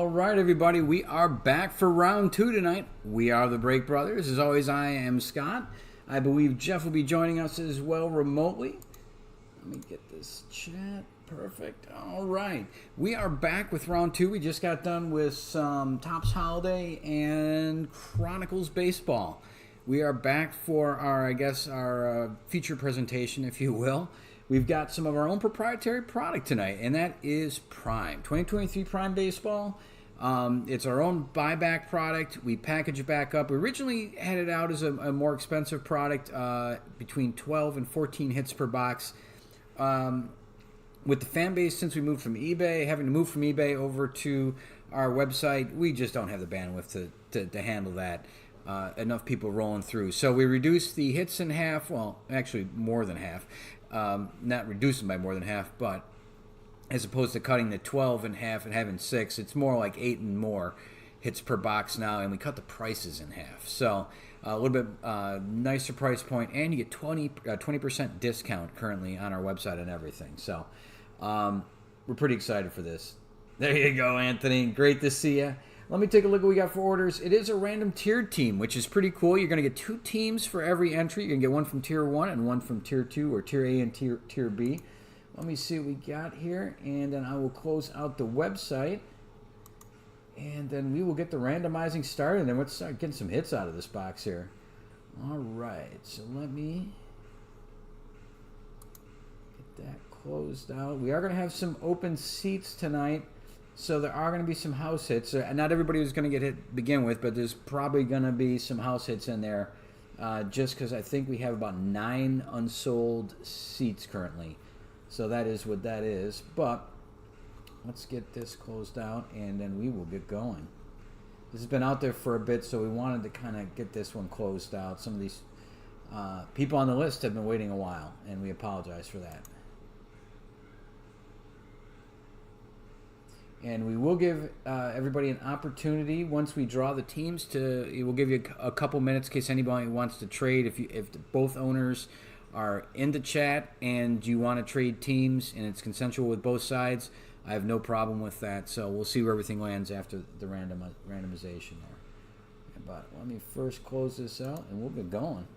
All right, everybody, we are back for round two tonight. We are the Break Brothers. As always, I am Scott. I believe Jeff will be joining us as well remotely. Let me get this chat. Perfect. All right. We are back with round two. We just got done with some Topps Holiday and Chronicles Baseball. We are back for our feature presentation, if you will. We've got some of our own proprietary product tonight, and that is Prime. 2023 Prime Baseball. It's our own buyback product. We package it back up. We originally had it out as a more expensive product, between 12 and 14 hits per box. With the fan base, since we moved from eBay, having to move from eBay over to our website, we just don't have the bandwidth to handle that. Enough people rolling through. So we reduced the hits in half. Well, actually more than half. Not reducing by more than half, but as opposed to cutting the 12 in half and having 6, it's more like 8 and more hits per box now, and we cut the prices in half. So a little bit nicer price point, and you get 20% discount currently on our website and everything. So we're pretty excited for this. There you go, Anthony. Great to see you. Let me take a look at what we got for orders. It is a random tiered team, which is pretty cool. You're going to get 2 teams for every entry. You're going to get one from Tier 1 and one from Tier 2, or Tier A and Tier B. Let me see what we got here, and then I will close out the website, and then we will get the randomizing started, and then let's start getting some hits out of this box here. All right, so let me get that closed out. We are going to have some open seats tonight. So there are going to be some house hits. Not everybody was going to get hit to begin with, but there's probably going to be some house hits in there, just because I think we have about 9 unsold seats currently. So that is what that is. But let's get this closed out, and then we will get going. This has been out there for a bit, so we wanted to kind of get this one closed out. Some of these people on the list have been waiting a while, and we apologize for that. And we will give everybody an opportunity once we draw the teams we'll give you a couple minutes in case anybody wants to trade. If both owners are in the chat and you want to trade teams and it's consensual with both sides, I have no problem with that. So we'll see where everything lands after the randomization there. But let me first close this out and we'll get going.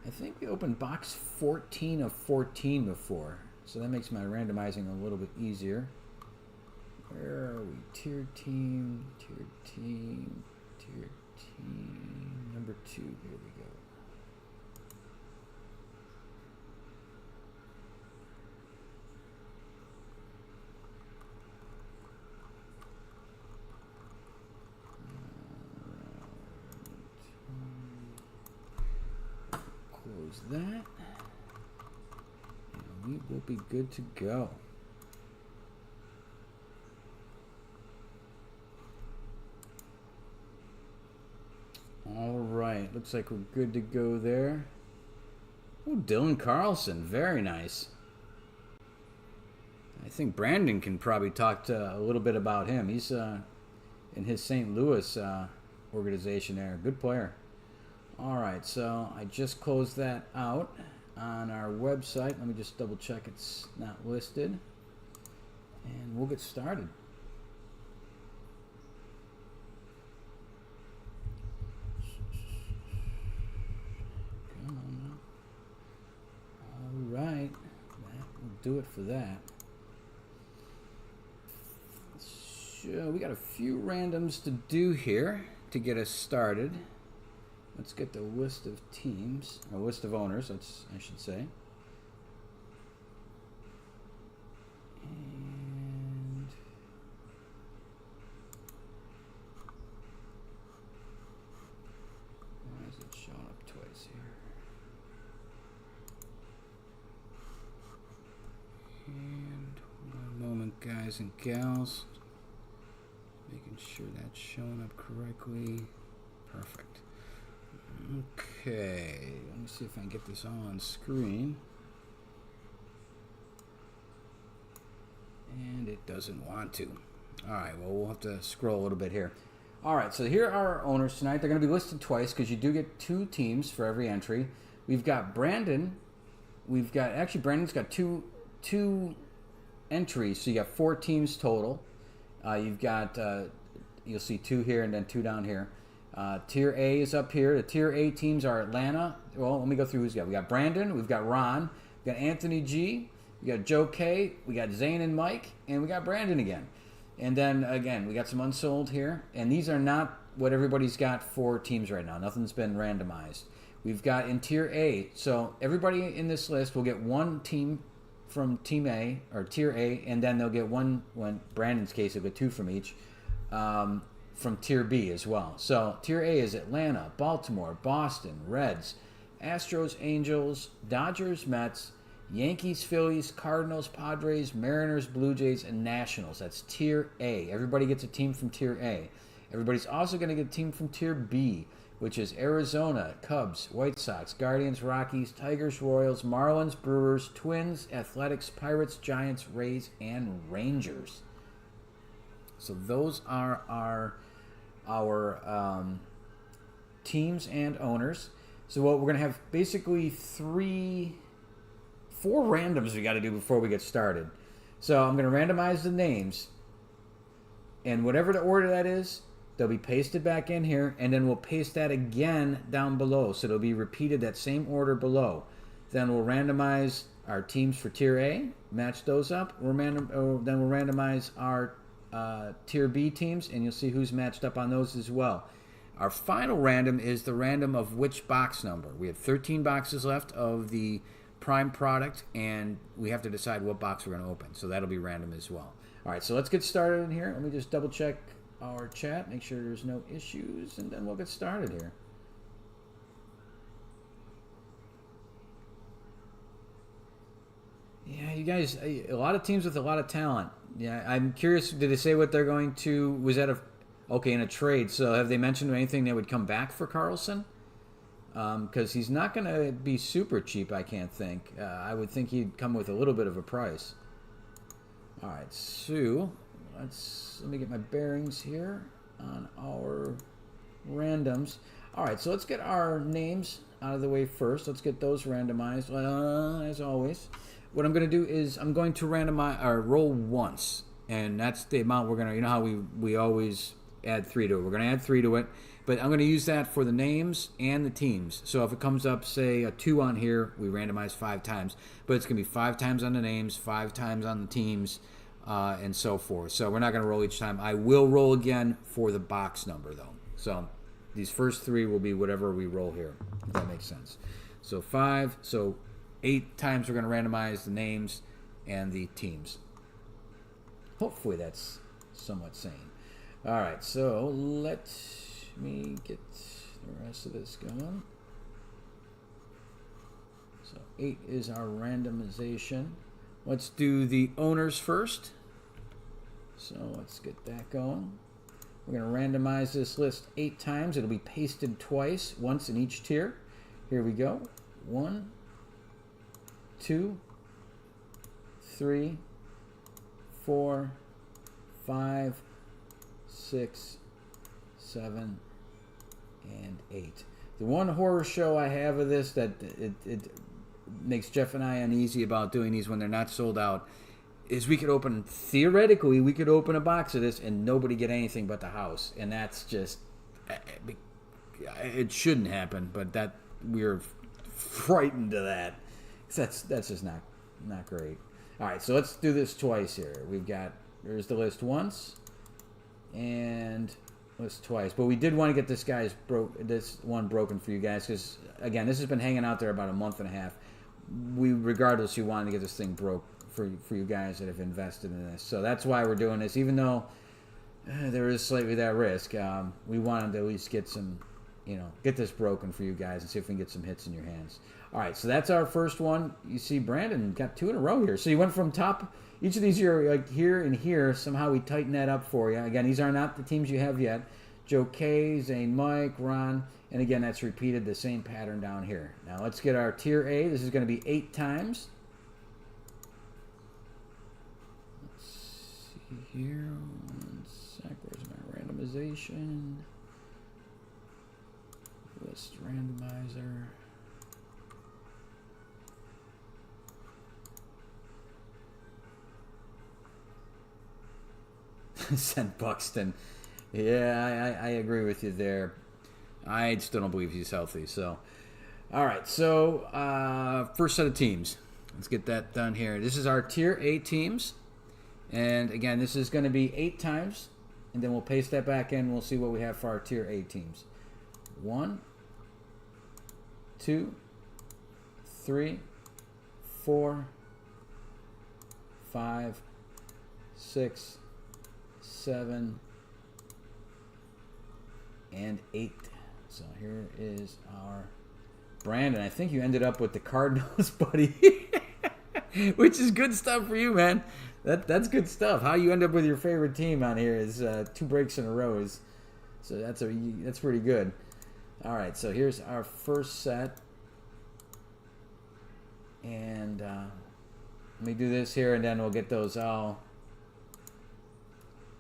I think we opened box 14 of 14 before, so that makes my randomizing a little bit easier. Where are we? Tier team, number 2, here we go. Close that, and we will be good to go. All right, looks like we're good to go there. Oh, Dylan Carlson, very nice. I think Brandon can probably talk a little bit about him. He's in his St. Louis organization there. Good player. All right, so I just closed that out on our website. Let me just double check it's not listed. And we'll get started. Come on now. All right, that will do it for that. So we got a few randoms to do here to get us started. Let's get the list of teams, or list of owners, I should say. And why is it showing up twice here? And one moment, guys and gals. Making sure that's showing up correctly. Perfect. Okay, let me see if I can get this all on screen. And it doesn't want to. All right, well, we'll have to scroll a little bit here. All right, so here are our owners tonight. They're going to be listed twice because you do get 2 teams for every entry. We've got Brandon. Brandon's got two entries, so you got 4 teams total. You've got you'll see 2 here and then 2 down here. Tier A is up here. The Tier A teams are Atlanta. Well, let me go through who's got. We got Brandon. We've got Ron. We got Anthony G. We got Joe K. We got Zane and Mike, and we got Brandon again. And then, again, we got some unsold here. And these are not what everybody's got for teams right now. Nothing's been randomized. We've got in Tier A. So everybody in this list will get 1 team from Team A, or Tier A, and then they'll get 1, in Brandon's case, they'll get 2 from each, from Tier B as well. So Tier A is Atlanta, Baltimore, Boston, Reds, Astros, Angels, Dodgers, Mets, Yankees, Phillies, Cardinals, Padres, Mariners, Blue Jays, and Nationals. That's Tier A. Everybody gets a team from Tier A. Everybody's also going to get a team from Tier B, which is Arizona, Cubs, White Sox, Guardians, Rockies, Tigers, Royals, Marlins, Brewers, Twins, Athletics, Pirates, Giants, Rays, and Rangers. So those are our teams and owners. So what we're going to have basically 4 randoms we got to do before we get started. So I'm going to randomize the names, and whatever the order that is, they'll be pasted back in here, and then we'll paste that again down below. So it'll be repeated that same order below. Then we'll randomize our teams for Tier A, match those up. Then we'll randomize our Tier B teams, and you'll see who's matched up on those as well. Our final random is the random of which box number. We have 13 boxes left of the Prime product, and we have to decide what box we're going to open. So that'll be random as well. All right, so let's get started in here. Let me just double check our chat, make sure there's no issues, and then we'll get started here. Yeah, you guys, a lot of teams with a lot of talent. Yeah, I'm curious, did they say what they're going to, was that in a trade, so have they mentioned anything that would come back for Carlson? Because he's not going to be super cheap, I can't think. I would think he'd come with a little bit of a price. All right, so let me get my bearings here on our randoms. All right, so let's get our names out of the way first. Let's get those randomized, as always. What I'm going to do is I'm going to randomize or roll once, and that's the amount we're going to, you know how we always add 3 to it. We're going to add 3 to it. But I'm going to use that for the names and the teams. So if it comes up, say, a 2 on here, we randomize 5 times. But it's going to be 5 times on the names, 5 times on the teams, and so forth. So we're not going to roll each time. I will roll again for the box number, though. So these first 3 will be whatever we roll here, if that makes sense. So 5. So 8 times we're going to randomize the names and the teams. Hopefully that's somewhat sane. All right, so let me get the rest of this going. So 8 is our randomization. Let's do the owners first. So let's get that going. We're going to randomize this list 8 times. It'll be pasted twice, once in each tier. Here we go. 1, 2, 3, 4, 5, 6, 7, and 8. The one horror show I have of this that it makes Jeff and I uneasy about doing these when they're not sold out is theoretically we could open a box of this and nobody get anything but the house, and that's just, it shouldn't happen, but that we're frightened of that. That's just not great. All right, so let's do this twice here. There's the list once and list twice, but we did want to get this one broken for you guys because again, this has been hanging out there about a month and a half. Regardless, you wanted to get this thing broke for you guys that have invested in this, so that's why we're doing this. Even though there is slightly that risk, we wanted to at least get this broken for you guys and see if we can get some hits in your hands. All right, so that's our first one. You see Brandon got 2 in a row here. So you went from top. Each of these are like here and here. Somehow we tighten that up for you. Again, these are not the teams you have yet. Joe K, Zane, Mike, Ron. And again, that's repeated the same pattern down here. Now let's get our Tier A. This is going to be 8 times. Let's see here. One sec. Where's my randomization. List randomizer. Sent Buxton. Yeah, I agree with you there. I still don't believe he's healthy. So, all right. So, first set of teams. Let's get that done here. This is our Tier A teams. And again, this is going to be 8 times. And then we'll paste that back in. We'll see what we have for our Tier A teams. 1, 2, 3, 4, 5, 6, 7, and 8. So here is our Brandon. I think you ended up with the Cardinals, buddy. Which is good stuff for you, man. That's good stuff. How you end up with your favorite team on here is 2 breaks in a row. So that's pretty good. All right, so here's our first set. And let me do this here, and then we'll get those all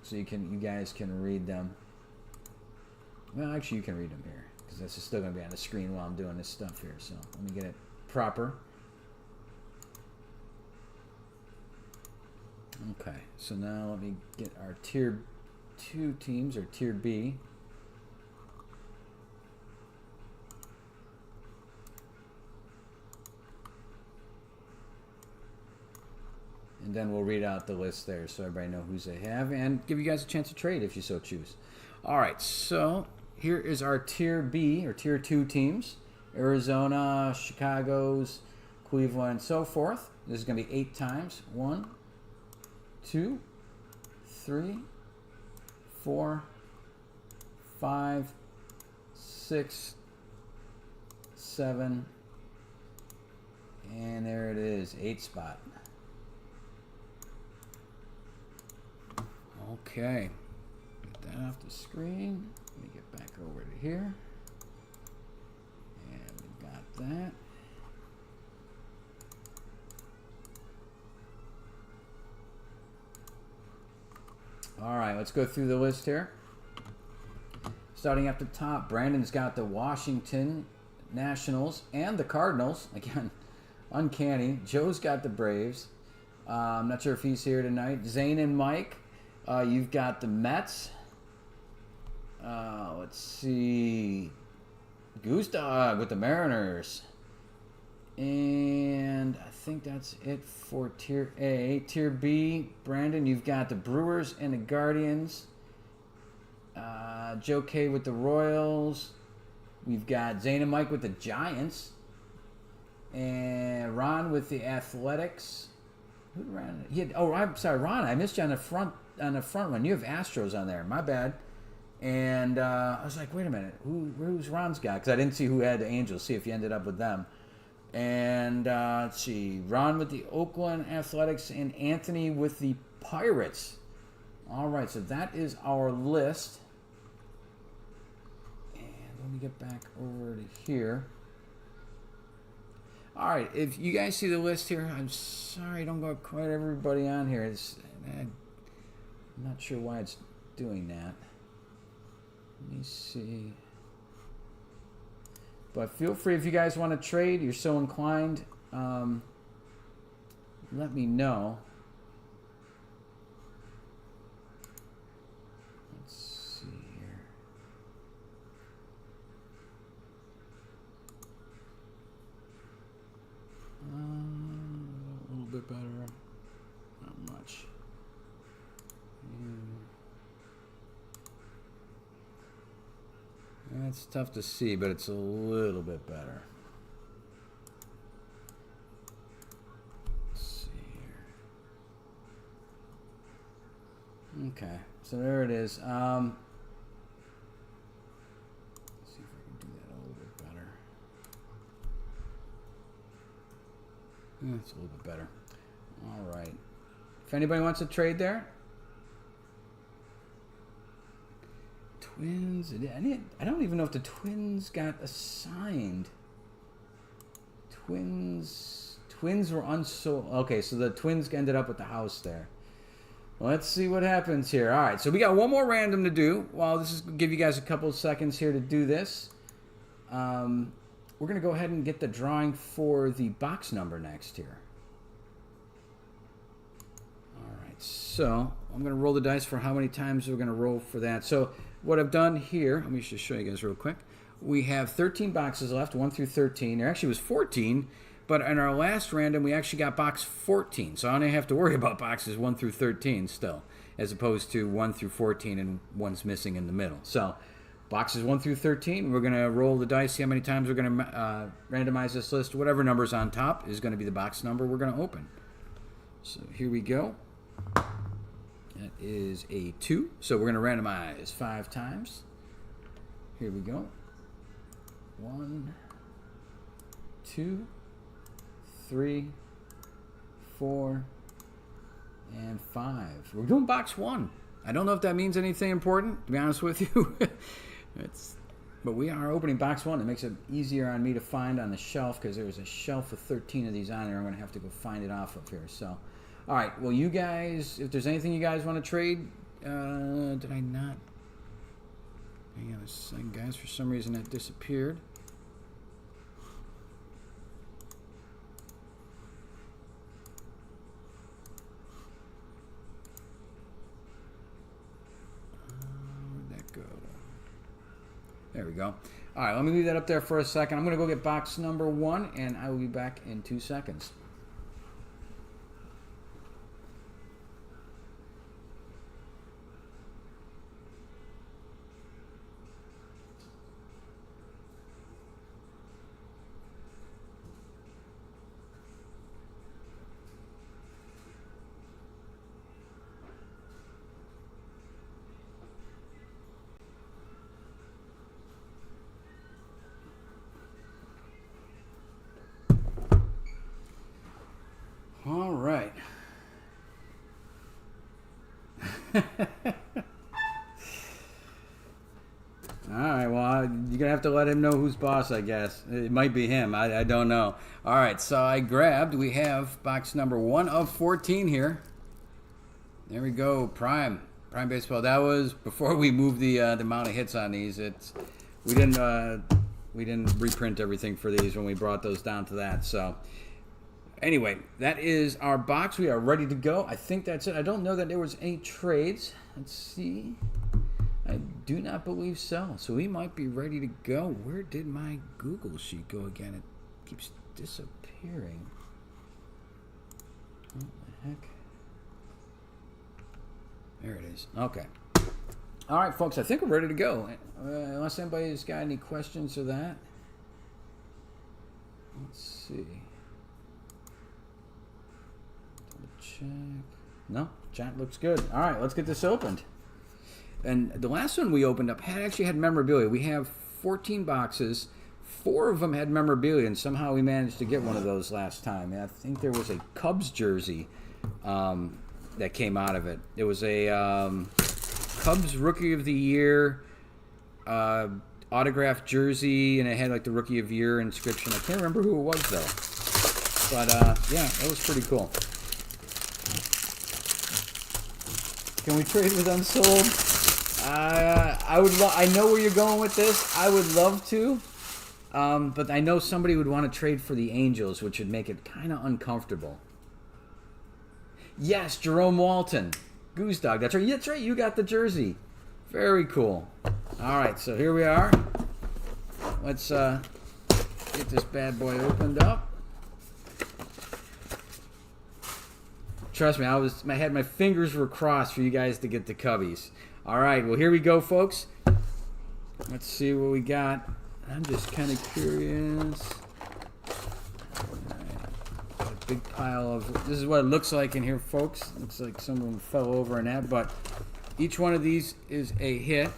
so you guys can read them. Well, actually, you can read them here because this is still going to be on the screen while I'm doing this stuff here. So let me get it proper. Okay, so now let me get our Tier 2 teams, or Tier B. And then we'll read out the list there so everybody knows who they have and give you guys a chance to trade if you so choose. All right, so here is our Tier B, or Tier 2 teams. Arizona, Chicago's, Cleveland, and so forth. This is going to be 8 times. 1, 2, 3, 4, 5, 6, 7, and there it is, 8 spot. Okay, get that off the screen. Let me get back over to here. And we got that. All right, let's go through the list here. Starting at the top, Brandon's got the Washington Nationals and the Cardinals. Again, uncanny. Joe's got the Braves. I'm not sure if he's here tonight. Zane and Mike, you've got the Mets. Let's see. Goose Dog with the Mariners. And I think that's it for Tier A. Tier B, Brandon, you've got the Brewers and the Guardians. Joe K with the Royals. We've got Zane and Mike with the Giants. And Ron with the Athletics. Who ran it? I'm sorry, Ron. I missed you on the front one. You have Astros on there. My bad. And I was like, wait a minute, who's Ron's guy? Because I didn't see who had the Angels. See if you ended up with them. And let's see, Ron with the Oakland Athletics and Anthony with the Pirates. All right, so that is our list. And let me get back over to here. All right, if you guys see the list here, I'm sorry I don't got quite everybody on here. I'm not sure why it's doing that. Let me see. But feel free, if you guys want to trade, you're so inclined, let me know. Let's see here. A little bit better. Not much. It's tough to see, but it's a little bit better. Let's see here. Okay, so there it is. Let's see if I can do that a little bit better. It's a little bit better. All right. If anybody wants to trade there. Twins. I don't even know if the Twins got assigned. Twins were unsold. Okay, so the Twins ended up with the house there. Let's see what happens here. All right, so we got one more random to do. Well, this is give you guys a couple of seconds here to do this. We're going to go ahead and get the drawing for the box number next here. All right, so I'm going to roll the dice for how many times we're going to roll for that. So what I've done here, let me just show you guys real quick. We have 13 boxes left, 1 through 13. There actually was 14, but in our last random, we actually got box 14. So I don't have to worry about boxes 1 through 13 still, as opposed to 1 through 14 and one's missing in the middle. So boxes 1 through 13, we're going to roll the dice, see how many times we're going to randomize this list. Whatever number's on top is going to be the box number we're going to open. So here we go. That is a 2. So we're going to randomize 5 times. Here we go. 1, 2, 3, 4, and 5. We're doing box 1. I don't know if that means anything important, to be honest with you. But we are opening box 1. It makes it easier on me to find on the shelf because there's a shelf with 13 of these on there. I'm going to have to go find it off of here. So, all right. Well, you guys, if there's anything you guys want to trade, did I not? Hang on a second, guys. For some reason, that disappeared. There we go. All right, let me leave that up there for a second. I'm going to go get box number 1, and I will be back in 2 seconds. All right. All right, well, you're going to have to let him know who's boss, I guess. It might be him. I don't know. All right, so we have box number 1 of 14 here. There we go, Prime Baseball. That was before we moved the amount of hits on these. We didn't reprint everything for these when we brought those down to that, so... Anyway, that is our box. We are ready to go. I think that's it. I don't know that there was any trades. Let's see. I do not believe so. So we might be ready to go. Where did my Google sheet go again? It keeps disappearing. What the heck? There it is. Okay. All right, folks. I think we're ready to go. Unless anybody's got any questions or that. Let's see. Check. No, chat looks good. All right, let's get this opened. And the last one we opened up actually had memorabilia. We have 14 boxes. 4 of them had memorabilia, and somehow we managed to get one of those last time. And I think there was a Cubs jersey that came out of it. It was a Cubs Rookie of the Year autographed jersey, and it had like the Rookie of the Year inscription. I can't remember who it was though. But yeah, that was pretty cool. Can we trade with Unsold? I would. I know where you're going with this. I would love to, but I know somebody would want to trade for the Angels, which would make it kind of uncomfortable. Yes, Jerome Walton, Goose Dog. That's right. That's right. You got the jersey. Very cool. All right, so here we are. Let's get this bad boy opened up. Trust me, I had my fingers were crossed for you guys to get the Cubbies. All right, well, here we go, folks. Let's see what we got. I'm just kind of curious. All right. Got a big pile of... This is what it looks like in here, folks. Looks like some of them fell over and that, but each one of these is a hit.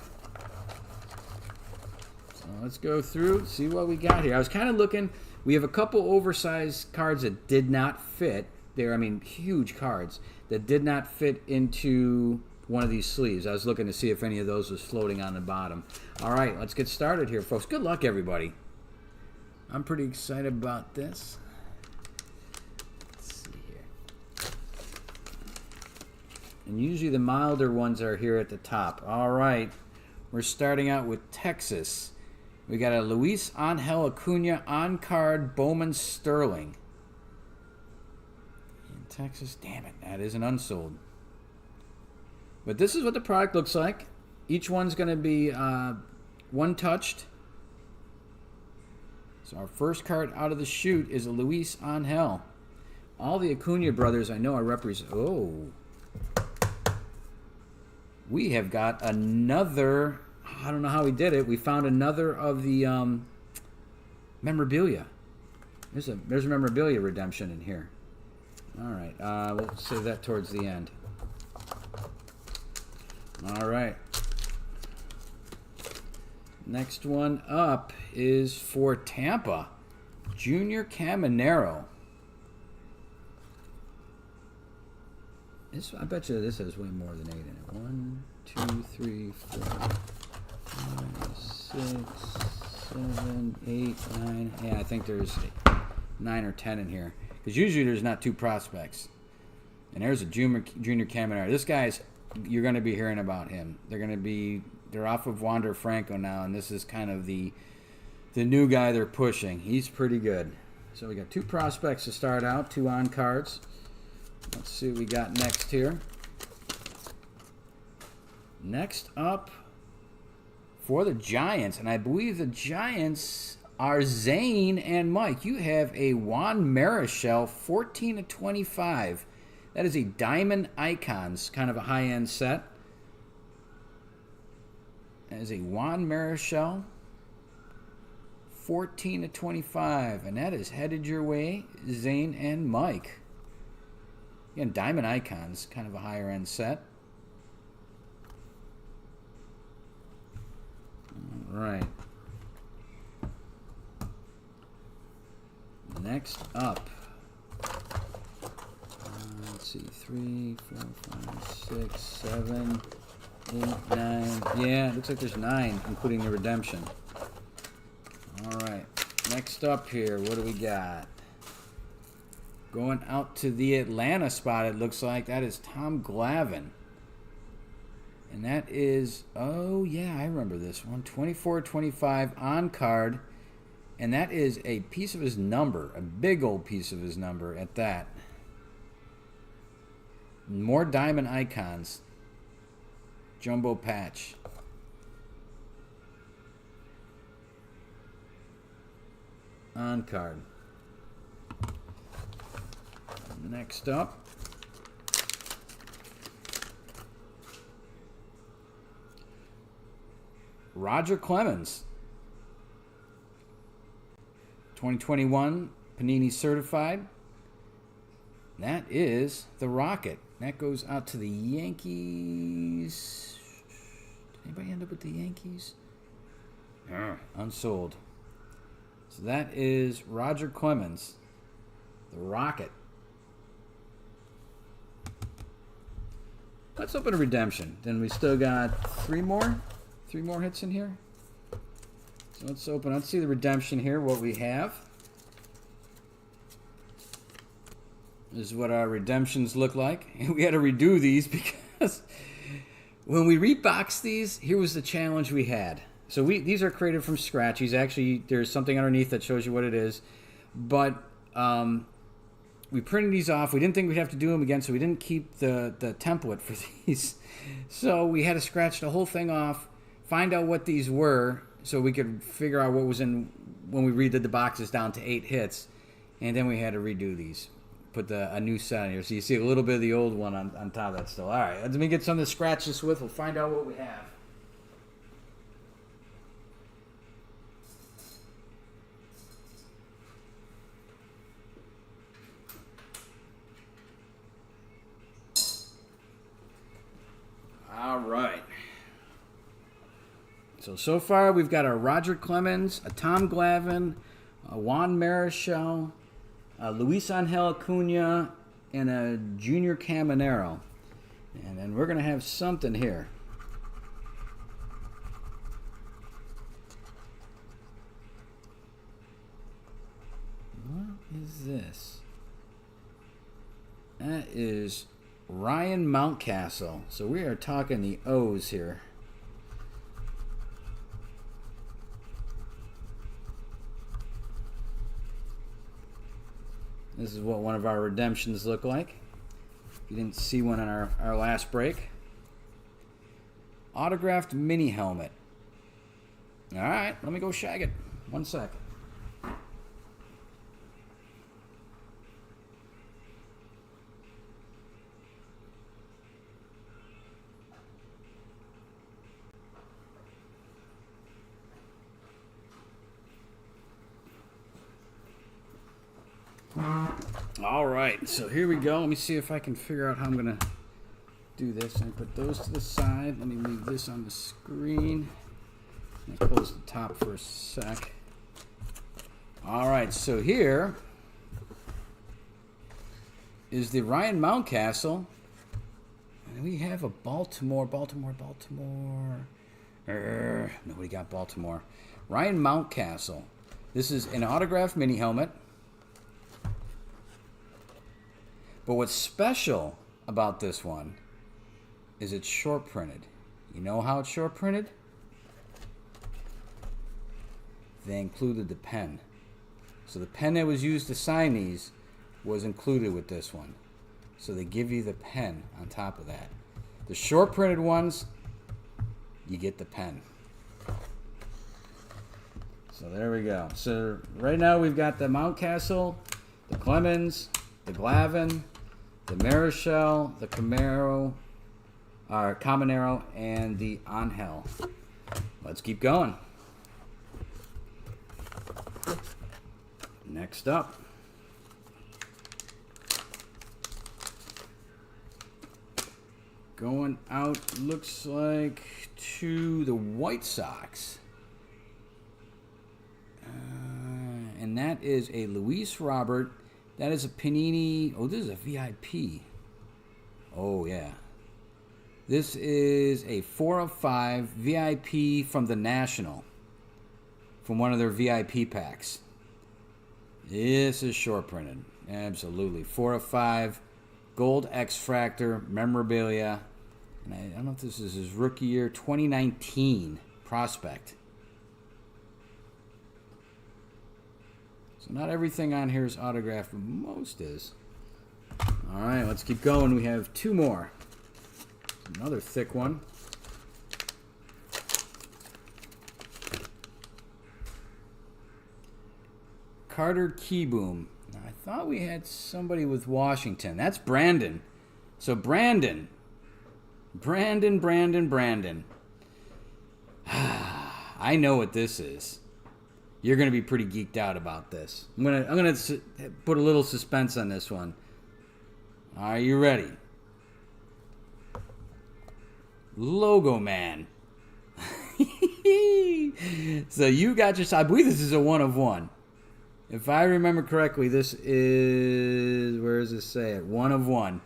So let's go through, see what we got here. I was kind of looking... We have a couple oversized cards that did not fit. I mean, huge cards that did not fit into one of these sleeves. I was looking to see if any of those was floating on the bottom. All right, let's get started here, folks. Good luck, everybody. I'm pretty excited about this. Let's see here. And usually the milder ones are here at the top. All right. We're starting out with Texas. We got a Luis Angel Acuna on-card Bowman Sterling. In Texas, damn it, that isn't unsold. But this is what the product looks like. Each one's going to be one-touched. So our first card out of the chute is a Luis Angel. All the Acuna brothers I know are represent. Oh. We have got another. I don't know how we did it. We found another of the memorabilia. There's a memorabilia redemption in here. All right. We'll save that towards the end. All right. Next one up is for Tampa, Junior Caminero. I bet you this has way more than 8 in it. 1, 2, 3, 4, 5, 6, 7, 8, 9. Yeah, I think there's 9 or 10 in here. Because usually there's not 2 prospects. And there's a Junior Caminero. This guy's, you're going to be hearing about him. They're off of Wander Franco now, and this is kind of the new guy they're pushing. He's pretty good. So we got 2 prospects to start out, 2 on cards. Let's see what we got next here. Next up for the Giants, and I believe the Giants are Zane and Mike. You have a Juan Marichal 14/25. That is a Diamond Icons, kind of a high-end set. That is a Juan Marichal 14/25, and that is headed your way, Zane and Mike. Again, Diamond Icons, kind of a higher end set. All right. Next up. Let's see. 3, 4, 5, 6, 7, 8, 9. Yeah, it looks like there's 9, including the redemption. All right. Next up here, what do we got? Going out to the Atlanta spot, it looks like. That is Tom Glavine. And that is, oh yeah, I remember this one. 24/25 on card. And that is a piece of his number. A big old piece of his number at that. More Diamond Icons. Jumbo patch. On card. Next up, Roger Clemens, 2021 Panini Certified. That is the Rocket. That goes out to the Yankees. Did anybody end up with the Yankees? Unsold. So that is Roger Clemens, the Rocket. Let's open a redemption. Then we still got 3 more hits in here. So let's open. Let's see the redemption here. What we have. This is what our redemptions look like. We had to redo these because when we reboxed these, here was the challenge we had. So these are created from scratch. There's something underneath that shows you what it is, but we printed these off. We didn't think we'd have to do them again, so we didn't keep the template for these. So we had to scratch the whole thing off, find out what these were, so we could figure out what was in when we redid the boxes down to 8 hits, and then we had to redo these. Put a new set in here, so you see a little bit of the old one on top of that still. All right, let me get something to scratch this with. We'll find out what we have. All right. So far we've got a Roger Clemens, a Tom Glavine, a Juan Marichal, a Luis Angel Acuna, and a Junior Caminero. And then we're going to have something here. What is this? That is Ryan Mountcastle. So we are talking the O's here. This is what one of our redemptions look like. If you didn't see one on our last break. Autographed mini helmet. All right, let me go shag it. 1 sec. All right, so here we go. Let me see if I can figure out how I'm going to do this. I put those to the side. Let me leave this on the screen. Let me close the top for a sec. All right, so here is the Ryan Mountcastle. And we have a Baltimore. Nobody got Baltimore. Ryan Mountcastle. This is an autographed mini helmet. But what's special about this one is it's short printed. You know how it's short printed? They included the pen. So the pen that was used to sign these was included with this one. So they give you the pen on top of that. The short printed ones, you get the pen. So there we go. So right now we've got the Mountcastle, the Clemens, the Glavine, the Marichal, the Camonero, and the Angel. Let's keep going. Next up. Going out, looks like, to the White Sox. And that is a Luis Robert. That is a Panini. Oh, this is a VIP. Oh, yeah. This is a 4 of 5 VIP from the National. From one of their VIP packs. This is short printed. Absolutely. 4 of 5. Gold X-Fractor. Memorabilia. And I don't know if this is his rookie year. 2019 prospect. So not everything on here is autographed, but most is. All right, let's keep going. We have 2 more. Another thick one. Carter Kieboom. Now, I thought we had somebody with Washington. That's Brandon. So Brandon. I know what this is. You're going to be pretty geeked out about this. I'm gonna put a little suspense on this one. Are you ready? Logo Man. So you got your... I believe this is a 1 of 1. If I remember correctly, this is... Where does it say it? 1 of 1.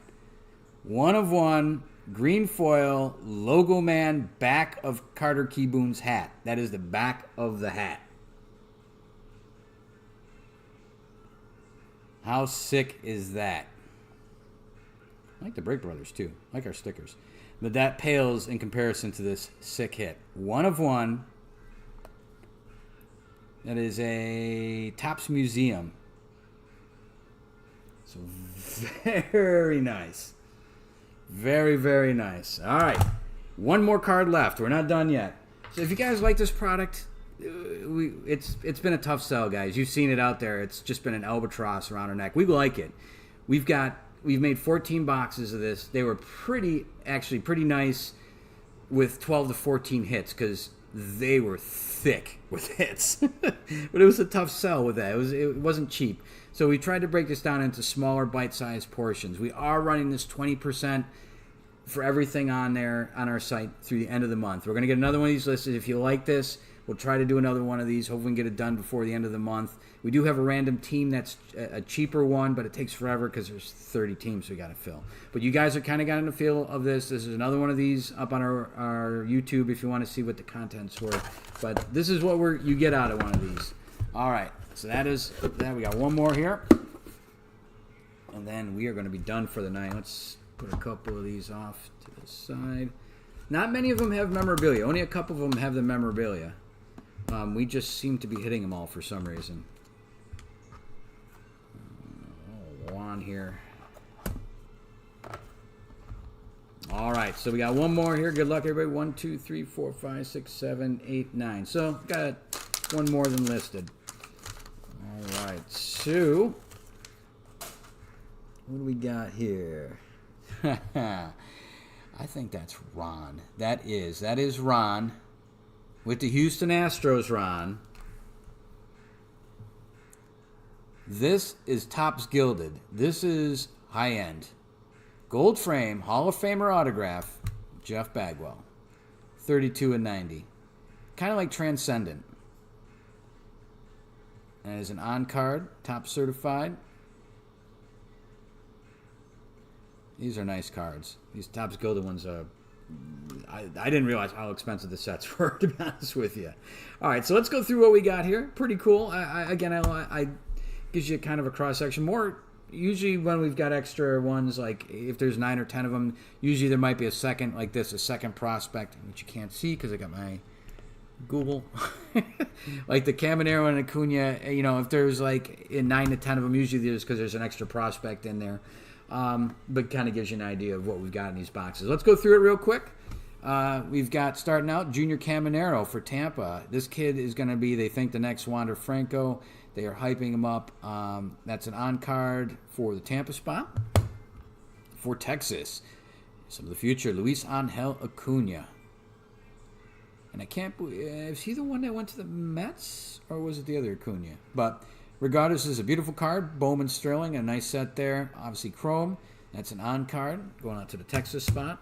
1 of 1. Green foil. Logo Man. Back of Carter Kieboom's hat. That is the back of the hat. How sick is that? I like the Break Brothers too. I like our stickers. But that pales in comparison to this sick hit. 1 of 1. That is a Topps Museum. So very nice. Very, very nice. All right. 1 more card left. We're not done yet. So if you guys like this product... It's been a tough sell, guys. You've seen it out there. It's just been an albatross around our neck. We like it. We've made 14 boxes of this. They were pretty nice with 12 to 14 hits because they were thick with hits. But it was a tough sell with that. It wasn't cheap. So we tried to break this down into smaller bite-sized portions. We are running this 20% for everything on there on our site through the end of the month. We're going to get another one of these listed. If you like this, we'll try to do another one of these. Hopefully we can get it done before the end of the month. We do have a random team that's a cheaper one, but it takes forever because there's 30 teams we got to fill. But you guys are kind of gotten a feel of this. This is another one of these up on our YouTube if you want to see what the contents were. But this is what you get out of one of these. All right, so that is that. We got 1 more here. And then we are going to be done for the night. Let's Put a couple of these off to the side. Not many of them have memorabilia. Only a couple of them have the memorabilia. We just seem to be hitting them all for some reason. Juan here. All right, so we got one more here. Good luck, everybody. 1, 2, 3, 4, 5, 6, 7, 8, 9. So got one more than listed. All right, so what do we got here? I think that's Ron. That is Ron with the Houston Astros. Ron. This is Topps Gilded. This is high end. Gold frame, Hall of Famer autograph, Jeff Bagwell. 32/90. Kind of like Transcendent. And as an on-card, top certified. These are nice cards. These Topps Gilded ones are... I didn't realize how expensive the sets were, to be honest with you. All right, so let's go through what we got here. Pretty cool. I gives you kind of a cross-section. More... Usually when we've got extra ones, like if there's 9 or 10 of them, usually there might be a second, like this, a second prospect, which you can't see because I got my Google. Like the Caminero and Acuna, you know, if there's like in 9 to 10 of them, usually there's because there's an extra prospect in there. But kind of gives you an idea of what we've got in these boxes. Let's go through it real quick. We've got, starting out, Junior Caminero for Tampa. This kid is going to be, they think, the next Wander Franco. They are hyping him up. That's an on-card for the Tampa spot. For Texas, some of the future, Luis Angel Acuna. And I can't believe, is he the one that went to the Mets? Or was it the other Acuna? But regardless, this is a beautiful card. Bowman Sterling, a nice set there. Obviously chrome. That's an on-card going out to the Texas spot.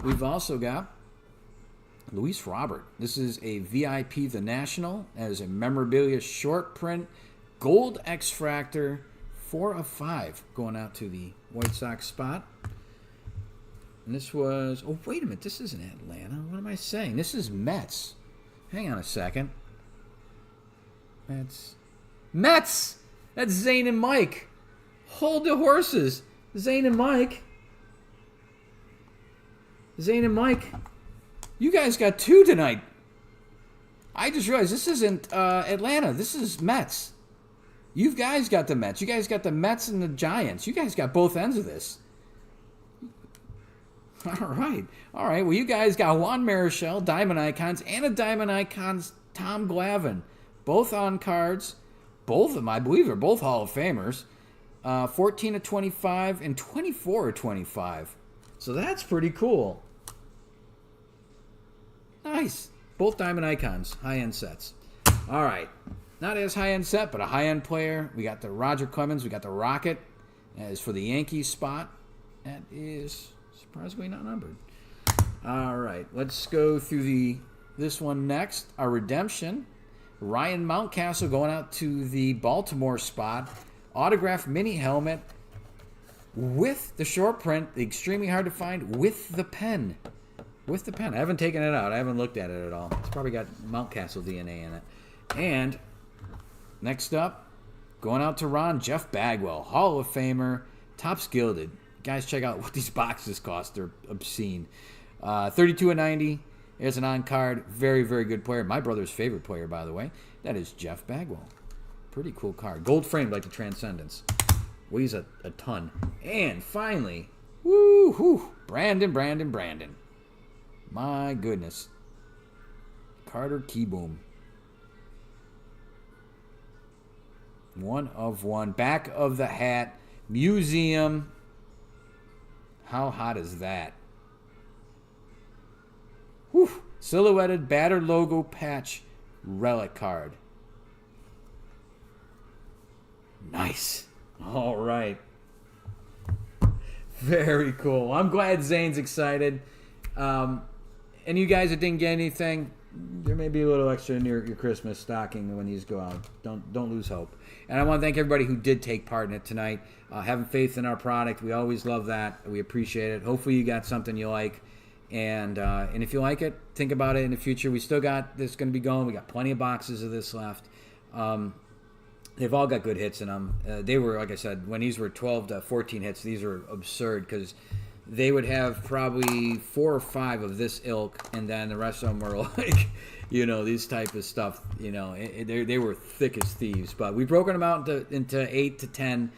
We've also got Luis Robert. This is a VIP The National. That is a memorabilia short print gold X-Fractor 4 of 5 going out to the White Sox spot. And this was... Oh, wait a minute. This isn't Atlanta. What am I saying? This is Mets. Hang on a second. Mets! That's Zane and Mike. Hold the horses. Zane and Mike. You guys got 2 tonight. I just realized this isn't Atlanta. This is Mets. You guys got the Mets. You guys got the Mets and the Giants. You guys got both ends of this. All right. Well, you guys got Juan Marichal, Diamond Icons, and a Diamond Icons Tom Glavine. Both on cards. Both of them, I believe, are both Hall of Famers. 14/25 and 24/25. So that's pretty cool. Nice. Both Diamond Icons. High-end sets. All right. Not as high-end set, but a high-end player. We got the Roger Clemens. We got the Rocket. That is for the Yankees spot. That is surprisingly not numbered. All right. Let's go through this one next. Our redemption. Ryan Mountcastle going out to the Baltimore spot. Autographed mini helmet with the short print. Extremely hard to find with the pen. With the pen. I haven't taken it out. I haven't looked at it at all. It's probably got Mountcastle DNA in it. And next up, going out to Ron, Jeff Bagwell, Hall of Famer, Topps Gilded. Guys, check out what these boxes cost. They're obscene. 32/90. There's an on-card. Very, very good player. My brother's favorite player, by the way. That is Jeff Bagwell. Pretty cool card. Gold framed like the Transcendence. Weighs a ton. And finally, woo-hoo, Brandon. My goodness. Carter Kieboom. 1 of 1. Back of the hat. Museum. How hot is that? Whew. Silhouetted batter logo patch relic card. Nice. All right. Very cool. I'm glad Zane's excited. And you guys that didn't get anything, there may be a little extra in your Christmas stocking when these go out. Don't lose hope. And I want to thank everybody who did take part in it tonight. Having faith in our product. We always love that. We appreciate it. Hopefully you got something you like. And if you like it, think about it in the future. We still got this going to be going. We got plenty of boxes of this left. They've all got good hits in them. They were, like I said, when these were 12 to 14 hits, these were absurd because they would have probably 4 or 5 of this ilk, and then the rest of them were like, these type of stuff. They were thick as thieves. But we've broken them out into 8 to 10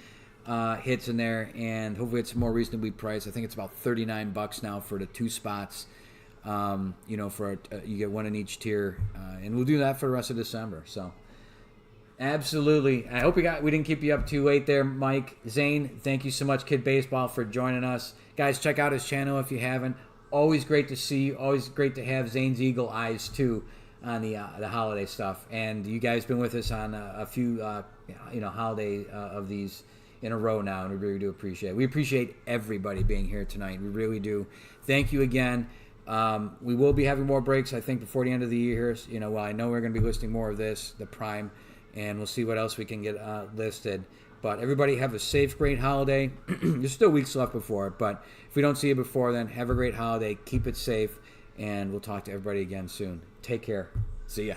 hits in there, and hopefully it's more reasonably priced. I think it's about $39 now for the 2 spots. For you get one in each tier, and we'll do that for the rest of December. So. Absolutely. I hope we didn't keep you up too late there, Mike. Zane, thank you so much, Kid Baseball, for joining us. Guys, check out his channel if you haven't. Always great to see you. Always great to have Zane's eagle eyes, too, on the holiday stuff. And you guys been with us on a few, holiday of these in a row now, and we really do appreciate it. We appreciate everybody being here tonight. We really do. Thank you again. We will be having more breaks, I think, before the end of the year. I know we're going to be listing more of this, the Prime, and we'll see what else we can get listed. But everybody have a safe, great holiday. There's still weeks left before it, but if we don't see you before then, have a great holiday. Keep it safe, and we'll talk to everybody again soon. Take care. See ya.